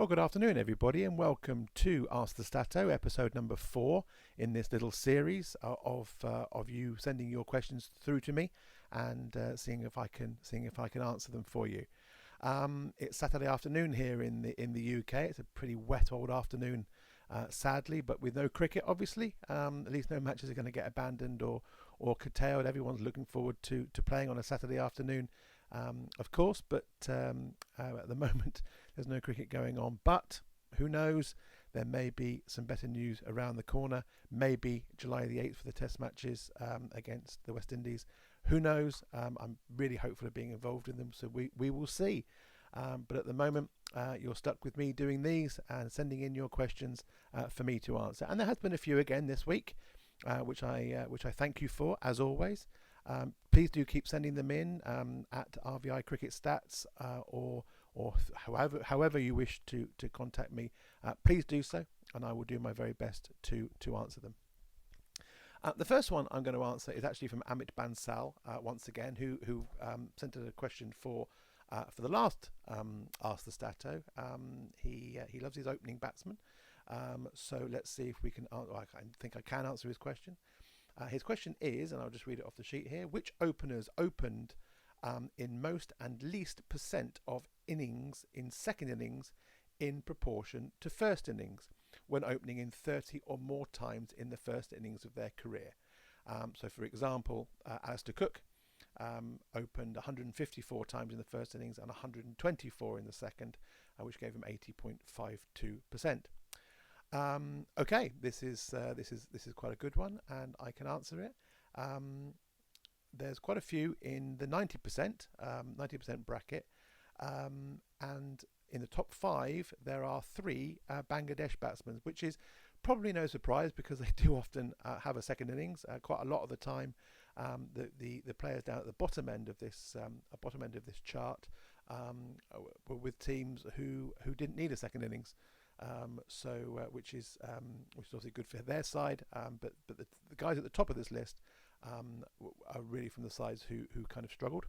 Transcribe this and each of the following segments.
Well, good afternoon, everybody, and welcome to Ask the Statto, episode number 4 in this little series of you sending your questions through to me and seeing if I can answer them for you. It's Saturday afternoon here in the UK. It's a pretty wet old afternoon, sadly, but with no cricket, obviously. At least no matches are going to get abandoned or curtailed. Everyone's looking forward to playing on a Saturday afternoon. Of course, but at the moment there's no cricket going on. But who knows? There may be some better news around the corner. Maybe July the 8th for the Test matches against the West Indies. Who knows? I'm really hopeful of being involved in them, so we will see. But at the moment, you're stuck with me doing these and sending in your questions for me to answer. And there has been a few again this week, which I thank you for, as always. Please do keep sending them in at RVI Cricket Stats or however you wish to contact me. Please do so, and I will do my very best to answer them. The first one I'm going to answer is actually from Amit Bansal once again, who sent in a question for the last Ask the Statto. He loves his opening batsman, so let's see if we can. I think I can answer his question. His question is, and I'll just read it off the sheet here, which openers opened in most and least percent of innings in second innings in proportion to first innings when opening in 30 or more times in the first innings of their career? So, for example, Alistair Cook opened 154 times in the first innings and 124 in the second, which gave him 80.52%. Okay, this is quite a good one, and I can answer it. There's quite a few in the 90% bracket, and in the top 5 there are 3 Bangladesh batsmen, which is probably no surprise because they do often have a second innings. Quite a lot of the time, the players down at the bottom end of this chart were with teams who didn't need a second innings. Which is obviously good for their side, but the guys at the top of this list are really from the sides who kind of struggled.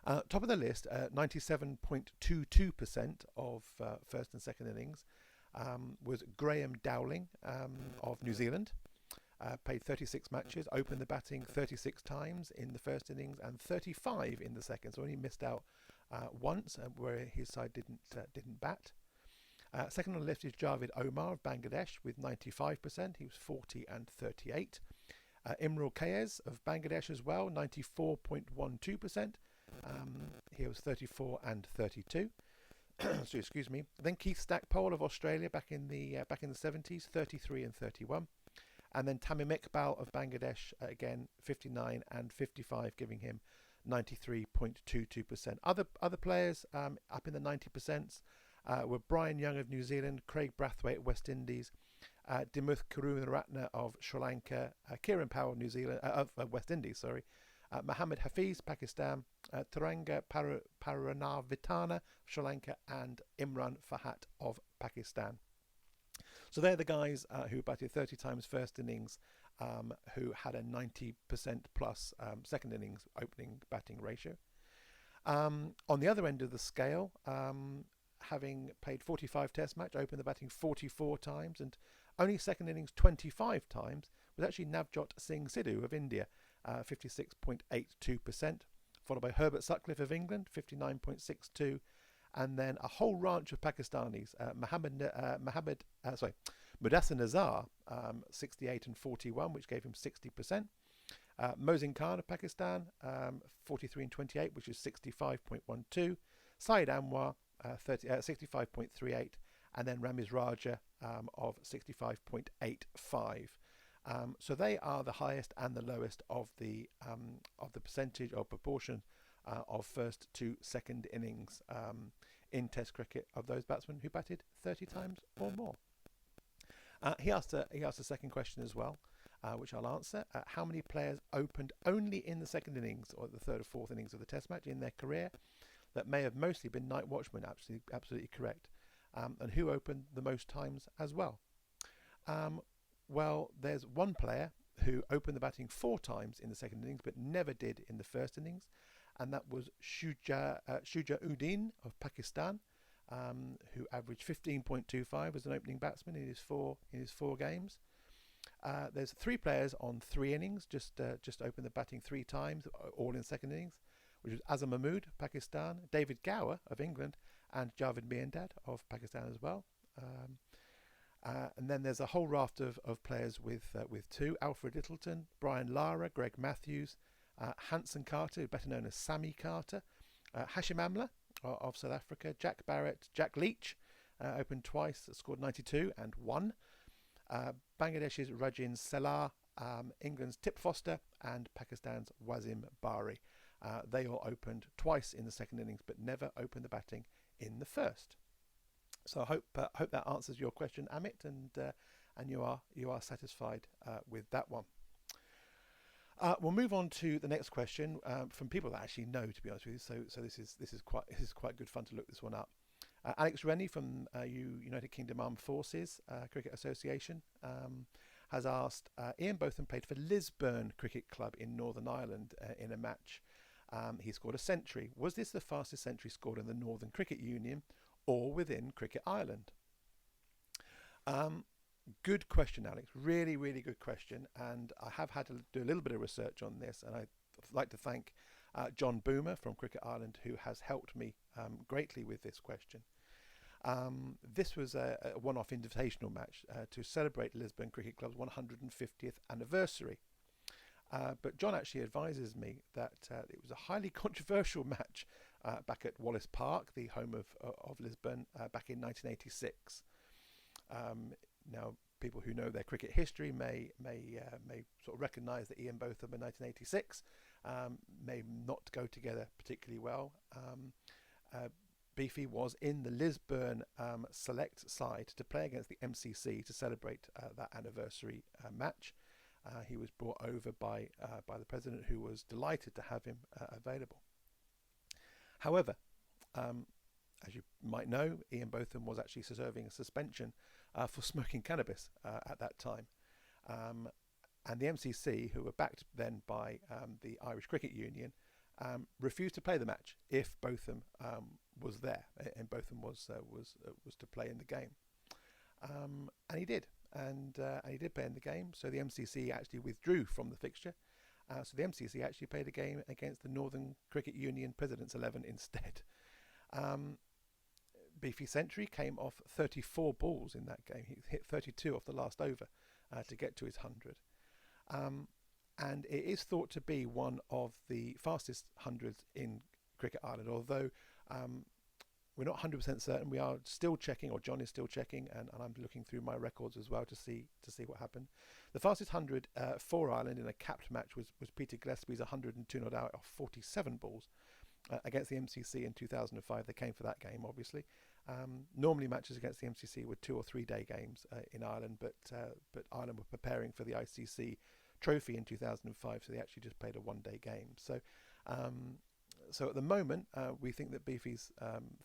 Top of the list, 97.22% of first and second innings was Graham Dowling of New Zealand. Played 36 matches, opened the batting 36 times in the first innings and 35 in the second, so only missed out once where his side didn't bat. Second on the list is Javed Omar of Bangladesh with 95%. He was 40 and 38. Imrul Kayes of Bangladesh as well, 94.12%. He was 34 and 32. So excuse me. Then Keith Stackpole of Australia back in the 70s, 33 and 31. And then Tamim Iqbal of Bangladesh again, 59 and 55, giving him 93.22%. Other players up in the 90%. Were Brian Young of New Zealand, Craig Brathwaite of West Indies, Dimuth Karunaratne of Sri Lanka, Kieran Powell of New Zealand of West Indies, Mohammad Hafiz, Pakistan, Taranga Paranavitana of Sri Lanka, and Imran Fahat of Pakistan. So they're the guys who batted 30 times first innings, who had a 90% plus second innings opening batting ratio. On the other end of the scale, having played 45 test match, opened the batting 44 times and only second innings 25 times, was actually Navjot Singh Sidhu of India, 56.82%, followed by Herbert Sutcliffe of England, 59.62%, and then a whole ranch of Pakistanis, Mudassir Nazar, 68 and 41, which gave him 60%. Mohsin Khan of Pakistan, 43 and 28, which is 65.12%. Syed Anwar, 65.38, and then Ramiz Raja of 65.85. So they are the highest and the lowest of the percentage or proportion of first to second innings in Test cricket of those batsmen who batted 30 times or more. He asked a second question as well, which I'll answer. How many players opened only in the second innings or the third or fourth innings of the Test match in their career? That may have mostly been night watchmen. Absolutely correct. And who opened the most times as well? Well, there's one player who opened the batting 4 times in the second innings but never did in the first innings, and that was Shuja Uddin of Pakistan. who averaged 15.25 as an opening batsman in his four games. There's 3 players on 3 innings, just opened the batting 3 times, all in second innings, which was Azam Mahmood, Pakistan, David Gower of England, and Javed Miandad of Pakistan as well. And then there's a whole raft of players with 2: Alfred Littleton, Brian Lara, Greg Matthews, Hanson Carter, better known as Sammy Carter, Hashim Amla of South Africa, Jack Barrett, Jack Leach, opened twice, scored 92 and 1. Bangladesh's Rajin Selah, England's Tip Foster, and Pakistan's Wasim Bari. They all opened twice in the second innings, but never opened the batting in the first. So I hope that answers your question, Amit, and you are satisfied with that one. We'll move on to the next question from people that actually know, to be honest with you. So this is quite good fun to look this one up. Alex Rennie from United Kingdom Armed Forces Cricket Association has asked, Ian Botham played for Lisburn Cricket Club in Northern Ireland in a match. He scored a century. Was this the fastest century scored in the Northern Cricket Union or within Cricket Ireland? Good question, Alex. Really, really good question. And I have had to do a little bit of research on this, and I'd like to thank John Boomer from Cricket Ireland, who has helped me greatly with this question. This was a one-off invitational match to celebrate Lisburn Cricket Club's 150th anniversary. But John actually advises me that it was a highly controversial match back at Wallace Park, the home of Lisburn, back in 1986. Now, people who know their cricket history may sort of recognise that Ian Botham in 1986 may not go together particularly well. Beefy was in the Lisburn select side to play against the MCC to celebrate that anniversary match. He was brought over by the president, who was delighted to have him available. However, as you might know, Ian Botham was actually serving a suspension for smoking cannabis at that time. And the MCC, who were backed then by the Irish Cricket Union, refused to play the match if Botham was there, and Botham was to play in the game. And he did, and he did play in the game. So the MCC actually withdrew from the fixture. So the MCC actually played a game against the Northern Cricket Union President's 11 instead. Beefy's century came off 34 balls in that game. He hit 32 off the last over to get to his 100. And it is thought to be one of the fastest hundreds in Cricket Ireland, although we're not 100% certain. We are still checking, or John is still checking, and I'm looking through my records as well to see what happened. The fastest 100 for Ireland in a capped match was Peter Gillespie's 102 not out off 47 balls against the MCC in 2005. They came for that game, obviously. Normally matches against the MCC were 2 or 3 day games in Ireland, but Ireland were preparing for the ICC trophy in 2005, so they actually just played a 1-day game. So at the moment, we think that Beefy's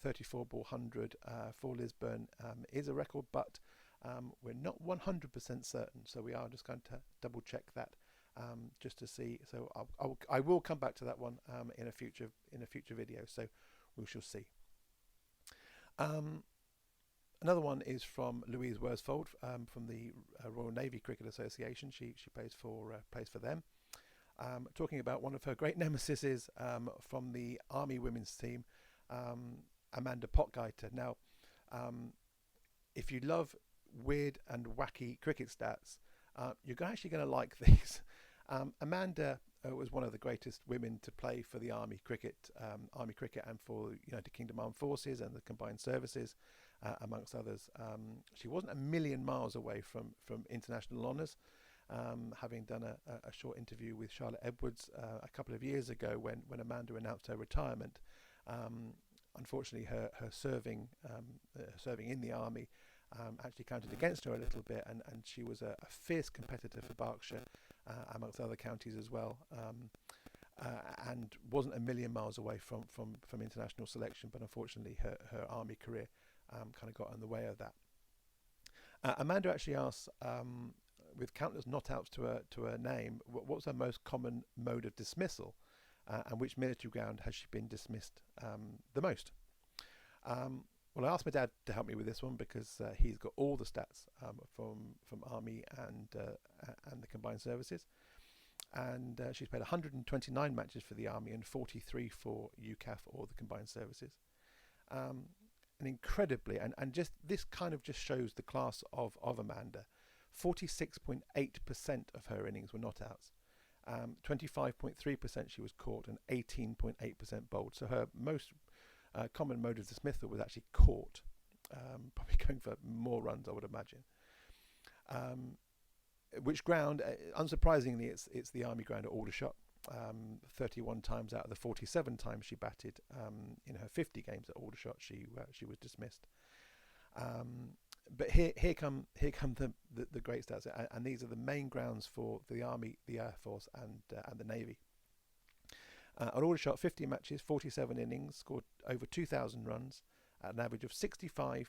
34 ball 100 for Lisburn is a record, but we're not 100% certain. So we are just going to double check that just to see. So I will come back to that one in a future video. So we shall see. Another one is from Louise Worsfold from the Royal Navy Cricket Association. She plays for them. Talking about one of her great nemesises from the Army women's team, Amanda Potgieter. Now, if you love weird and wacky cricket stats, you're actually going to like these. Amanda was one of the greatest women to play for the Army cricket and for United Kingdom Armed Forces and the Combined Services, amongst others. She wasn't a million miles away from international honours. Having done a short interview with Charlotte Edwards a couple of years ago when Amanda announced her retirement. Unfortunately, her serving in the Army actually counted against her a little bit, and she was a fierce competitor for Berkshire, amongst other counties as well, and wasn't a million miles away from international selection, but unfortunately her Army career kind of got in the way of that. Amanda actually asks, with countless not outs to her name, what's her most common mode of dismissal, and which military ground has she been dismissed the most? Well, I asked my dad to help me with this one because he's got all the stats from Army and the combined services. And she's played 129 matches for the Army and 43 for UCAF or the combined services. And incredibly, and just this kind of just shows the class of Amanda. 46.8% of her innings were not outs. 25.3% she was caught, and 18.8% bowled. So her most common mode of dismissal was actually caught, probably going for more runs, I would imagine. Which ground, unsurprisingly, it's the Army ground at Aldershot. 31 times out of the 47 times she batted in her 50 games at Aldershot, she was dismissed. But here come the great stats, and these are the main grounds for the Army, the Air Force, and the Navy. At Aldershot, 50 matches, 47 innings, scored over 2,000 runs at an average of 65.45.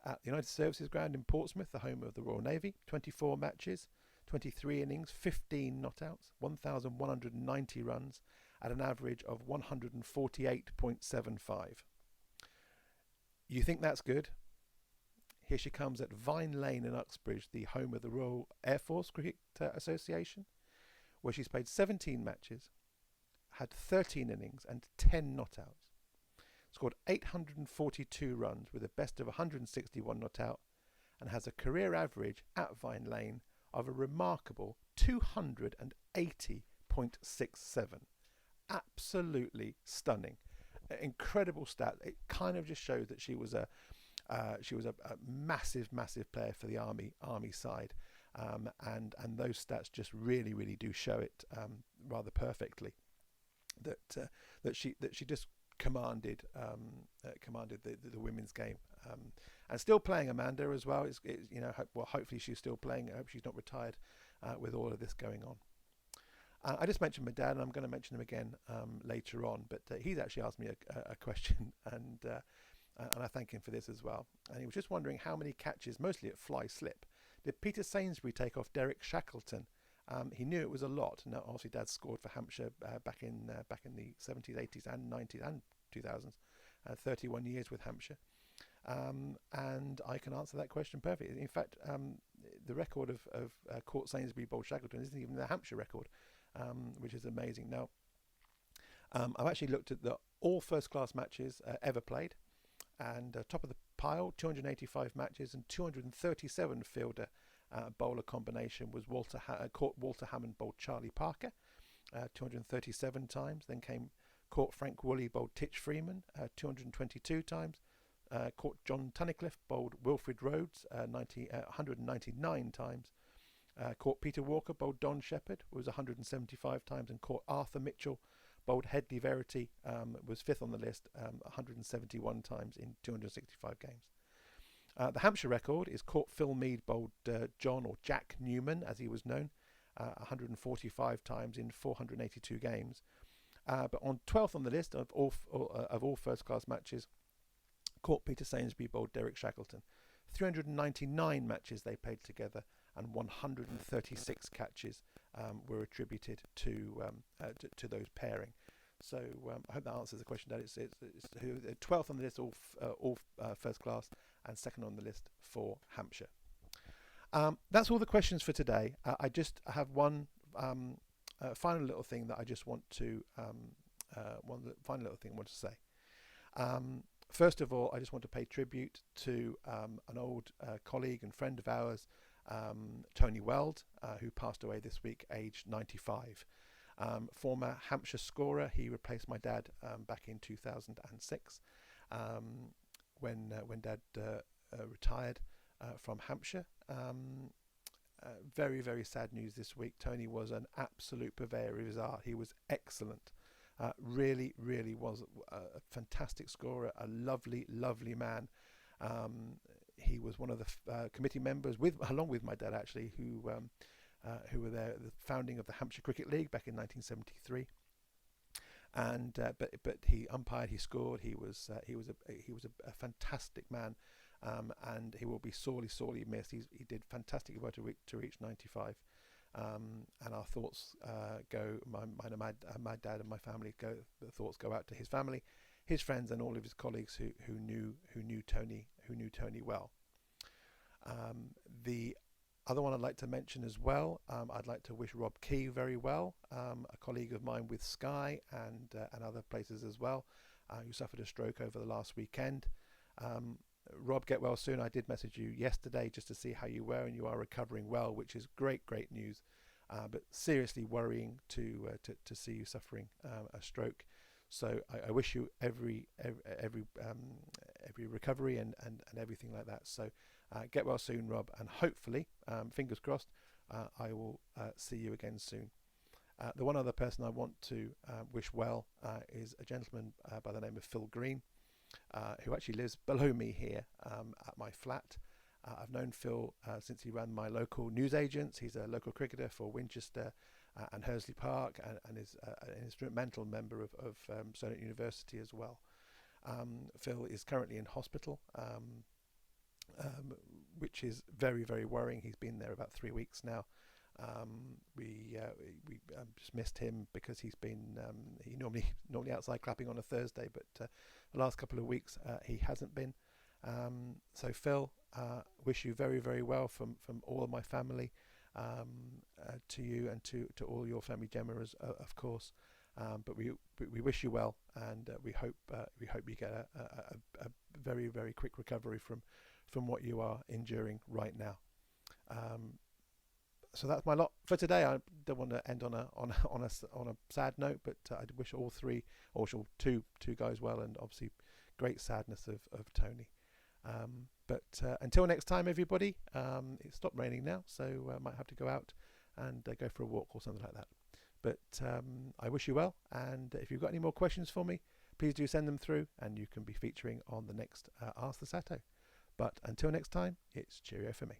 At the United Services Ground in Portsmouth, the home of the Royal Navy, 24 matches, 23 innings, 15 not outs, 1,190 runs at an average of 148.75. You think that's good? Here she comes at Vine Lane in Uxbridge, the home of the Royal Air Force Cricket Association, where she's played 17 matches, had 13 innings and 10 not outs. Scored 842 runs with a best of 161 not out, and has a career average at Vine Lane of a remarkable 280.67. Absolutely stunning. Incredible stat. It kind of just shows that she was a massive player for the Army side, and those stats just really do show it rather perfectly. That she just commanded the women's game, and still playing, Amanda, as well. Hopefully she's still playing. I hope she's not retired with all of this going on. I just mentioned my dad, and I'm going to mention him again later on, but he's actually asked me a question, and I thank him for this as well. And he was just wondering how many catches, mostly at fly slip, did Peter Sainsbury take off Derek Shackleton? He knew it was a lot. Now, obviously, Dad scored for Hampshire back in the 70s, 80s, and 90s, and 2000s. 31 years with Hampshire, and I can answer that question perfectly. In fact, the record of caught Sainsbury bowled Shackleton isn't even the Hampshire record, which is amazing. Now, I've actually looked at all first-class matches ever played, and top of the pile, 285 matches and 237 fielder bowler combination was caught Walter Hammond bowled Charlie Parker 237 times. Then came caught Frank Woolley bowled Titch Freeman 222 times. Caught John Tunnicliffe bowled Wilfred Rhodes 199 times. Caught Peter Walker bowled Don Shepherd was 175 times, and caught Arthur Mitchell bowled Headley Verity was fifth on the list 171 times in 265 games. The Hampshire record is caught Phil Mead bowled John, or Jack Newman as he was known, 145 times in 482 games. But on 12th on the list of all first-class matches, caught Peter Sainsbury bowled Derek Shackleton. 399 matches they played together, and 136 catches were attributed to those pairing. So I hope that answers the question. That it's 12th on the list, all first class, and second on the list for Hampshire. That's all the questions for today. I just have one final little thing that I just want to say. First of all, I just want to pay tribute to an old colleague and friend of ours, Tony Weld, who passed away this week, aged 95. Former Hampshire scorer. He replaced my dad back in 2006 when Dad retired from Hampshire. Very, very sad news this week. Tony was an absolute purveyor of his art. He was excellent. Really was a fantastic scorer, a lovely man. He was one of the committee members, along with my dad actually, who were there at the founding of the Hampshire Cricket League back in 1973. And but he umpired, he scored. He was a fantastic man, and he will be sorely missed. He did fantastic work to reach 95. And our thoughts go, my dad and my family the thoughts go out to his family, his friends and all of his colleagues who knew Tony well. The other one I'd like to mention as well, I'd like to wish Rob Key very well, a colleague of mine with Sky and other places as well, who suffered a stroke over the last weekend. Rob, get well soon. I did message you yesterday just to see how you were, and you are recovering well, which is great news. But seriously worrying to see you suffering a stroke. So I wish you every recovery and everything like that. So get well soon, Rob, and hopefully, fingers crossed, I will see you again soon. The one other person I want to wish well is a gentleman by the name of Phil Green, who actually lives below me here at my flat. I've known Phil since he ran my local newsagents. He's a local cricketer for Winchester and Hursley Park, and is an instrumental member of Sainsbury University as well. Phil is currently in hospital, which is very worrying. He's been there about 3 weeks now. We just missed him because he normally outside clapping on a Thursday, but the last couple of weeks he hasn't been. So Phil, wish you very well from all of my family, to you and to all your family, Gemma, of course. But we wish you well, and we hope you get a very quick recovery from what you are enduring right now. So that's my lot for today. I don't want to end on a sad note, but I wish all two guys well, and obviously great sadness of Tony. But until next time, everybody, it's stopped raining now, so I might have to go out and go for a walk or something like that. But I wish you well, and if you've got any more questions for me, please do send them through, and you can be featuring on the next Ask the Statto. But until next time, it's cheerio for me.